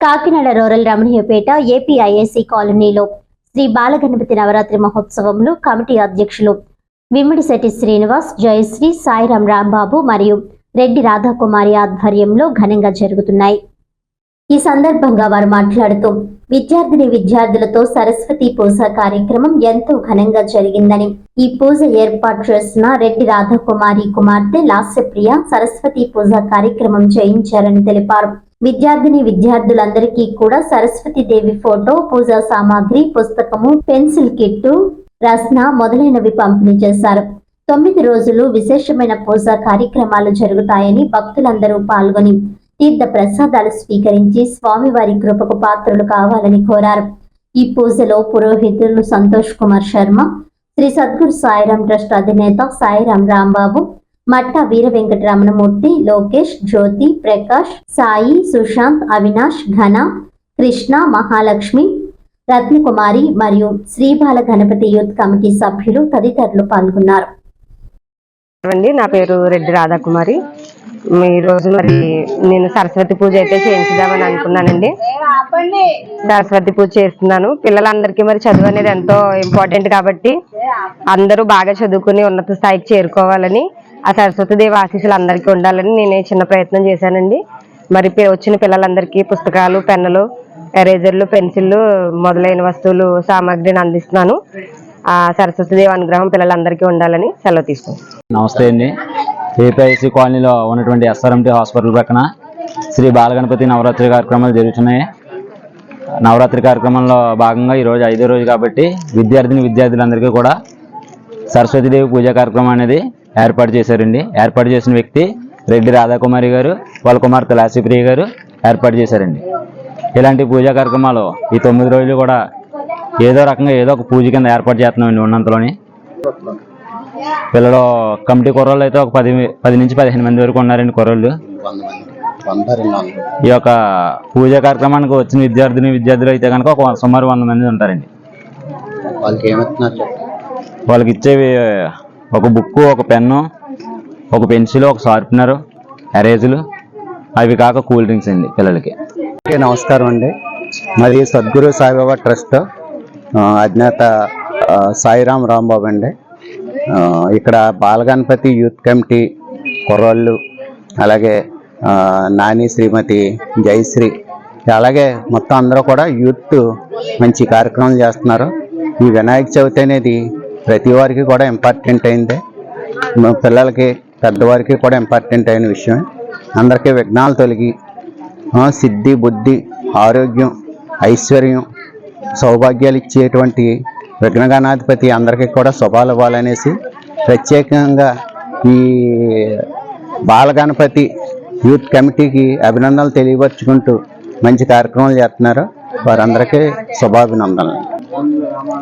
Kakinada rural Ramaniyapeta ఏపీఐఏసీ కాలనీలో శ్రీ బాలగణపతి నవరాత్రి మహోత్సవంలో committee అధ్యక్షులు విమ్మిడిశెట్టి శ్రీనివాస్, జయశ్రీ, సాయిరాం రాంబాబు మరియు రెడ్డి రాధాకుమారి ఆధ్వర్యంలో ఘనంగా జరుగుతున్నాయి. ఈ సందర్భంగా వారు మాట్లాడుతూ విద్యార్థులతో సరస్వతి పూజ కార్యక్రమం ఎంతో ఘనంగా జరిగిందని, ఈ పూజ ఏర్పాటు చేసిన రెడ్డి రాధాకుమారి కుమార్తె లాస్యప్రియ సరస్వతి పూజ కార్యక్రమం చేయించారని తెలిపారు. విద్యార్థులందరికీ కూడా సరస్వతి దేవి ఫోటో, పూజా సామాగ్రి, పుస్తకము, పెన్సిల్ కిట్టు, రస్న మొదలైనవి పంపిణీ చేశారు. 9 రోజులు విశేషమైన పూజా కార్యక్రమాలు జరుగుతాయని, భక్తులందరూ పాల్గొని తీర్థ ప్రసాదాలు స్వీకరించి స్వామివారి కృపకు పాత్రలు కావాలని కోరారు. ఈ పూజలో పురోహితులు సంతోష్ కుమార్ శర్మ, శ్రీ సద్గురు సాయిరాం ట్రస్ట్ అధినేత సాయిరాం రాంబాబు, మట్టా వీర వెంకటరమణమూర్తి, లోకేష్, జ్యోతి, ప్రకాష్, సాయి, సుశాంత్, అవినాష్, ఘన, కృష్ణ, మహాలక్ష్మి, రత్నకుమారి మరియు శ్రీ బాల గణపతి యూత్ కమిటీ సభ్యులు తదితరులు పాల్గొన్నారు. నా పేరు రెడ్డి రాధాకుమారి. ఈ రోజు మరి నేను సరస్వతి పూజ అయితే చేయించుదామని అనుకున్నానండి. సరస్వతి పూజ చేస్తున్నాను. పిల్లలందరికీ మరి చదువు అనేది ఎంతో ఇంపార్టెంట్ కాబట్టి అందరూ బాగా చదువుకుని ఉన్నత స్థాయికి చేరుకోవాలని, ఆ సరస్వతి దేవి ఆశీస్సులు అందరికీ ఉండాలని నేను చిన్న ప్రయత్నం చేశానండి. మరి వచ్చిన పిల్లలందరికీ పుస్తకాలు, పెన్నులు, ఎరేజర్లు, పెన్సిళ్ళు మొదలైన వస్తువులు సామాగ్రిని అందిస్తున్నాను. ఆ సరస్వతి దేవి అనుగ్రహం పిల్లలందరికీ ఉండాలని సెలవు తీసుకుంటాను. నమస్తే అండి. ఏపీఐసీ కాలనీలో ఉన్నటువంటి ఎస్ఆర్ఎంటీ హాస్పిటల్ ప్రక్కన శ్రీ బాలగణపతి నవరాత్రి కార్యక్రమాలు జరుగుతున్నాయి. నవరాత్రి కార్యక్రమంలో భాగంగా ఈరోజు 5వ రోజు కాబట్టి విద్యార్థులందరికీ కూడా సరస్వతీదేవి పూజా కార్యక్రమం అనేది ఏర్పాటు చేశారండి. ఏర్పాటు చేసిన వ్యక్తి రెడ్డి రాధాకుమారి గారు, వాళ్ళ కుమార్తె లాస్యప్రియ గారు ఏర్పాటు చేశారండి. ఇలాంటి పూజా కార్యక్రమాలు ఈ 9 రోజులు కూడా ఏదో రకంగా ఏదో ఒక పూజ కింద ఏర్పాటు చేస్తున్నామండి. ఉన్నంతలోని పిల్లలు కమిటీ కుర్రోళ్ళు అయితే ఒక 10 నుంచి 15 మంది వరకు ఉన్నారండి. కుర్రోళ్ళు ఈ యొక్క పూజా కార్యక్రమానికి వచ్చిన విద్యార్థులు అయితే కనుక సుమారు 100 మంది ఉంటారండి. వాళ్ళకి ఇచ్చేవి ఒక బుక్, ఒక పెన్ను, ఒక పెన్సిల్, ఒక షార్ప్నరు, ఎరేజులు, అవి కాక కూల్ డ్రింక్స్ అండి పిల్లలకి. నమస్కారం అండి. మరి సద్గురు సాయిబాబా ట్రస్ట్ అధినేత సాయిరాం రాంబాబు అండి. ఇక్కడ బాలగణపతి యూత్ కమిటీ కుర్రోళ్ళు, అలాగే నాని, శ్రీమతి, జయశ్రీ, అలాగే మొత్తం అందరూ కూడా యూత్ మంచి కార్యక్రమాలు చేస్తున్నారు. ఈ వినాయక చవితి అనేది ప్రతి వారికి కూడా ఇంపార్టెంట్ అయింది. పిల్లలకి, పెద్దవారికి కూడా ఇంపార్టెంట్ అయిన విషయం. అందరికీ విఘ్నాలు తొలగి సిద్ధి, బుద్ధి, ఆరోగ్యం, ఐశ్వర్యం, సౌభాగ్యాలు ఇచ్చేటువంటి విఘ్నగణాధిపతి అందరికీ కూడా శుభాలు ఇవ్వాలనేసి ప్రత్యేకంగా ఈ బాలగణపతి యూత్ కమిటీకి అభినందనలు తెలియపరుచుకుంటూ మంచి కార్యక్రమాలు చేస్తున్నారు. వారందరికీ శుభాభినందనలు.